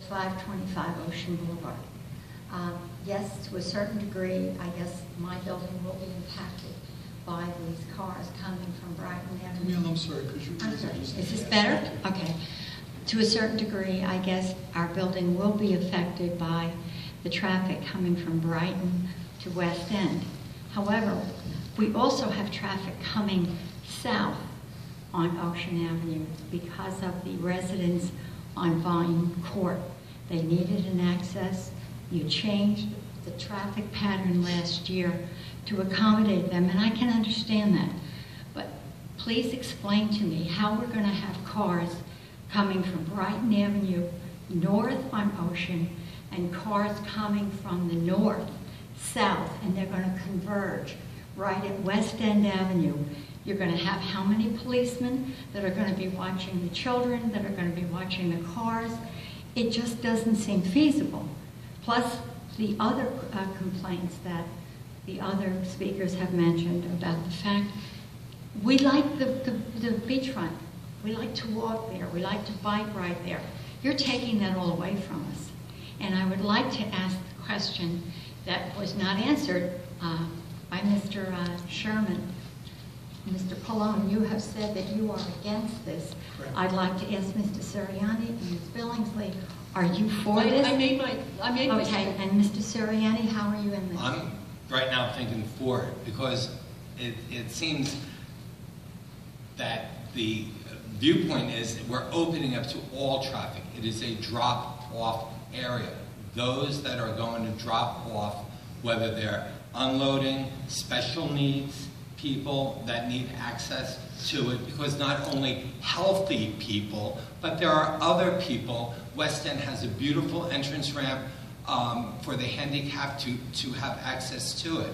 525 Ocean Boulevard. Yes, to a certain degree, I guess my building will be impacted by these cars coming from Brighton Avenue. Camille, I'm sorry, could you I'm please sorry, just... is this better? Okay. To a certain degree, I guess our building will be affected by the traffic coming from Brighton to West End. However, we also have traffic coming south on Ocean Avenue because of the residents on Volume Court. They needed an access. You changed the traffic pattern last year to accommodate them, and I can understand that. But please explain to me how we're going to have cars coming from Brighton Avenue north on Ocean and cars coming from the north south, and they're going to converge right at West End Avenue. You're going to have how many policemen that are going to be watching the children, that are going to be watching the cars? It just doesn't seem feasible. Plus the other complaints that the other speakers have mentioned about the fact we like the beachfront. We like to walk there. We like to bike right there. You're taking that all away from us. And I would like to ask the question that was not answered by Mr. Sherman. Mr. Pallone, you have said that you are against this. Correct. I'd like to ask Mr. Sirianni and Ms. Billingsley, are you for this? I made my Okay, and Mr. Sirianni, how are you in this? I'm right now thinking for it because it seems that the viewpoint is we're opening up to all traffic. It is a drop-off area. Those that are going to drop off, whether they're unloading, special needs, people that need access to it, because not only healthy people, but there are other people. West End has a beautiful entrance ramp for the handicapped to have access to it.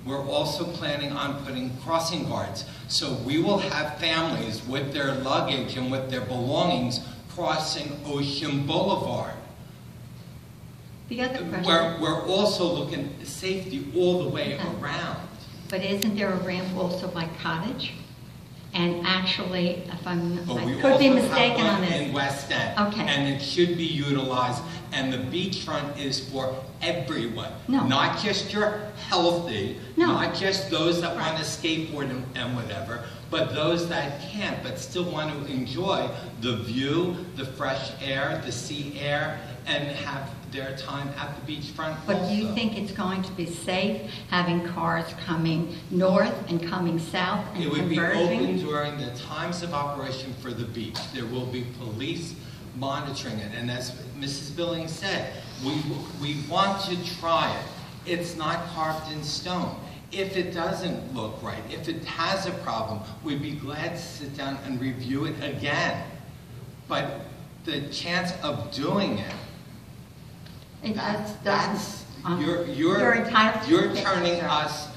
We're also planning on putting crossing guards, so we will have families with their luggage and with their belongings crossing Ocean Boulevard. The other question. We're also looking at safety all the way around. But isn't there a ramp also by Cottage? And actually, if I could be mistaken on this. In West End. Okay. And it should be utilized. And the beachfront is for everyone. No. Not just your healthy, no. Not just those that want to skateboard and whatever, but those that can't, but still want to enjoy the view, the fresh air, the sea air, and have their time at the beachfront. But also. do you think it's going to be safe having cars coming north and coming south and It would converging? be open during the times of operation for the beach. There will be police monitoring it. And as Mrs. Billings said, we want to try it. It's not carved in stone. If it doesn't look right, if it has a problem, we'd be glad to sit down and review it again. But the chance of doing it, you're entitled to you're turning us,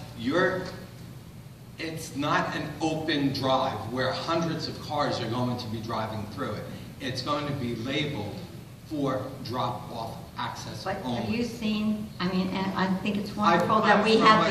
it's not an open drive where hundreds of cars are going to be driving through it. It's going to be labeled for drop-off access But only. have you seen, I mean, and I think it's wonderful that we have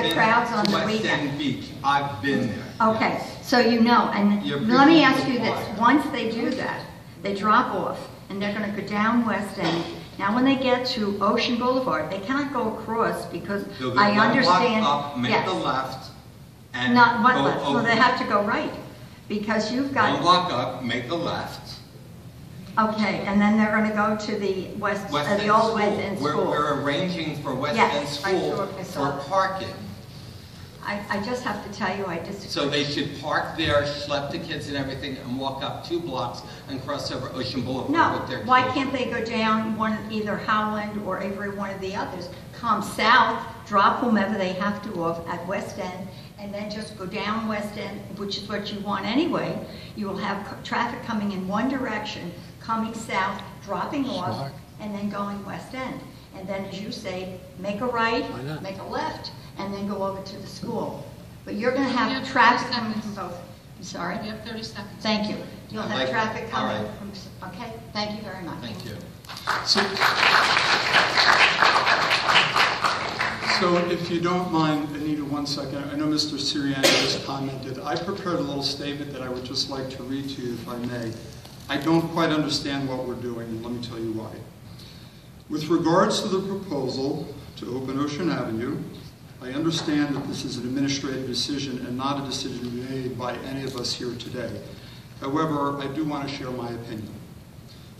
the crowds on the West weekend. End Beach. I've been there. Okay, yes. so you know, and You're let me ask beautiful you this. choir. Once they do that, they drop off, and they're going to go down West End. Now, when they get to Ocean Boulevard, they cannot go across because They'll go I one understand. block up, make yes, the left, and not one go left. Well, over. they have to go right because you've got. One block up, make the left. Okay, and then they're going to go to the End the old West End School. School. We're arranging for West Yes, End School I saw for that. parking. I just have to tell you, I disagree. So they should park there, schlep the kids and everything, and walk up 2 blocks and cross over Ocean Boulevard No, with their why kids. can't they go down either Howland or Avery, one of the others, come south, drop whomever they have to off at West End, and then just go down West End, which is what you want anyway. You will have traffic coming in one direction, coming south, dropping off, Smart. and then going West End. And then, as you say, make a right, Why not? make a left, and then go over to the school. But you're going to You have have traffic 30 coming seconds. from both. I'm sorry? You have 30 seconds. Thank you. You'll I have like it. traffic All coming right. from, okay? Thank you very much. Thank you. So if you don't mind, Anita, 1 second. I know Mr. Sirianni just commented. I prepared a little statement that I would just like to read to you, if I may. I don't quite understand what we're doing, and let me tell you why. With regards to the proposal to open Ocean Avenue, I understand that this is an administrative decision and not a decision made by any of us here today. However, I do want to share my opinion.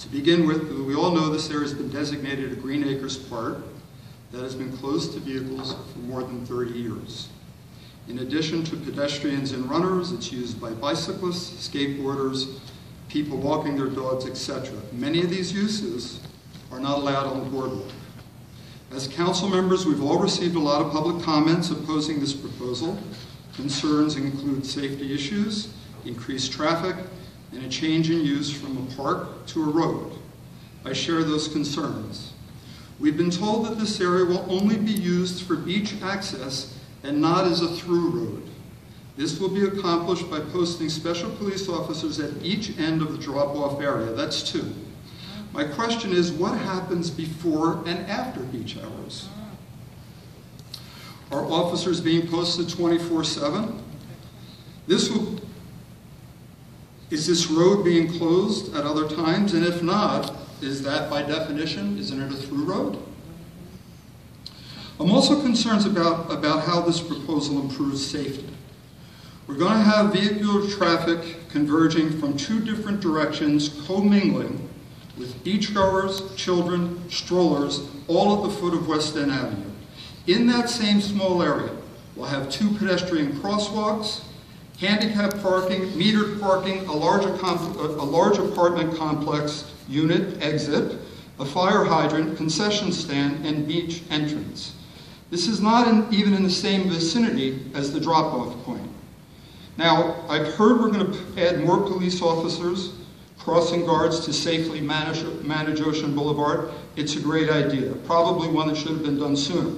To begin with, we all know this area has been designated a Green Acres Park that has been closed to vehicles for more than 30 years. In addition to pedestrians and runners, it's used by bicyclists, skateboarders, people walking their dogs, etc. Many of these uses are not allowed on the boardwalk. As council members, we've all received a lot of public comments opposing this proposal. Concerns include safety issues, increased traffic, and a change in use from a park to a road. I share those concerns. We've been told that this area will only be used for beach access and not as a through road. This will be accomplished by posting special police officers at each end of the drop-off area. That's 2. My question is, what happens before and after beach hours? Are officers being posted 24/7? Is this road being closed at other times? And if not, is that by definition, isn't it a through road? I'm also concerned about how this proposal improves safety. We're going to have vehicular traffic converging from 2 different directions, commingling with beachgoers, children, strollers, all at the foot of West End Avenue. In that same small area, we'll have 2 pedestrian crosswalks, handicap parking, metered parking, a large apartment complex unit exit, a fire hydrant, concession stand, and beach entrance. This is not even in the same vicinity as the drop-off point. Now, I've heard we're going to add more police officers, crossing guards to safely manage Ocean Boulevard. It's a great idea, probably one that should have been done sooner.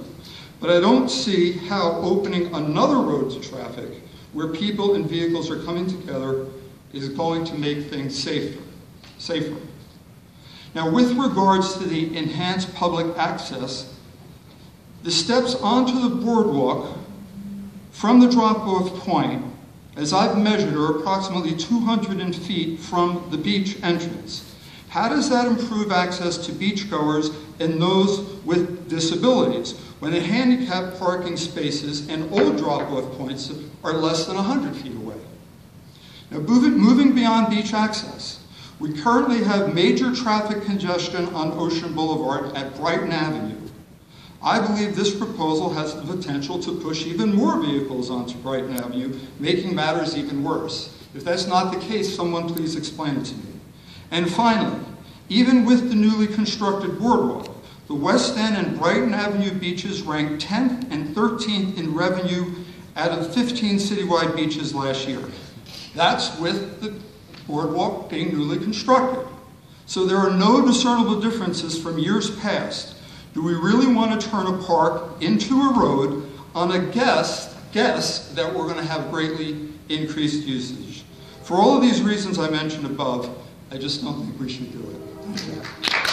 But I don't see how opening another road to traffic where people and vehicles are coming together is going to make things safer. Now, with regards to the enhanced public access, the steps onto the boardwalk from the drop-off point, as I've measured, are approximately 200 feet from the beach entrance. How does that improve access to beachgoers and those with disabilities when the handicap parking spaces and old drop-off points are less than 100 feet away? Now, moving beyond beach access, we currently have major traffic congestion on Ocean Boulevard at Brighton Avenue. I believe this proposal has the potential to push even more vehicles onto Brighton Avenue, making matters even worse. If that's not the case, someone please explain it to me. And finally, even with the newly constructed boardwalk, the West End and Brighton Avenue beaches ranked 10th and 13th in revenue out of 15 citywide beaches last year. That's with the boardwalk being newly constructed. So there are no discernible differences from years past. Do we really want to turn a park into a road on a guess that we're going to have greatly increased usage? For all of these reasons I mentioned above, I just don't think we should do it. Thank you.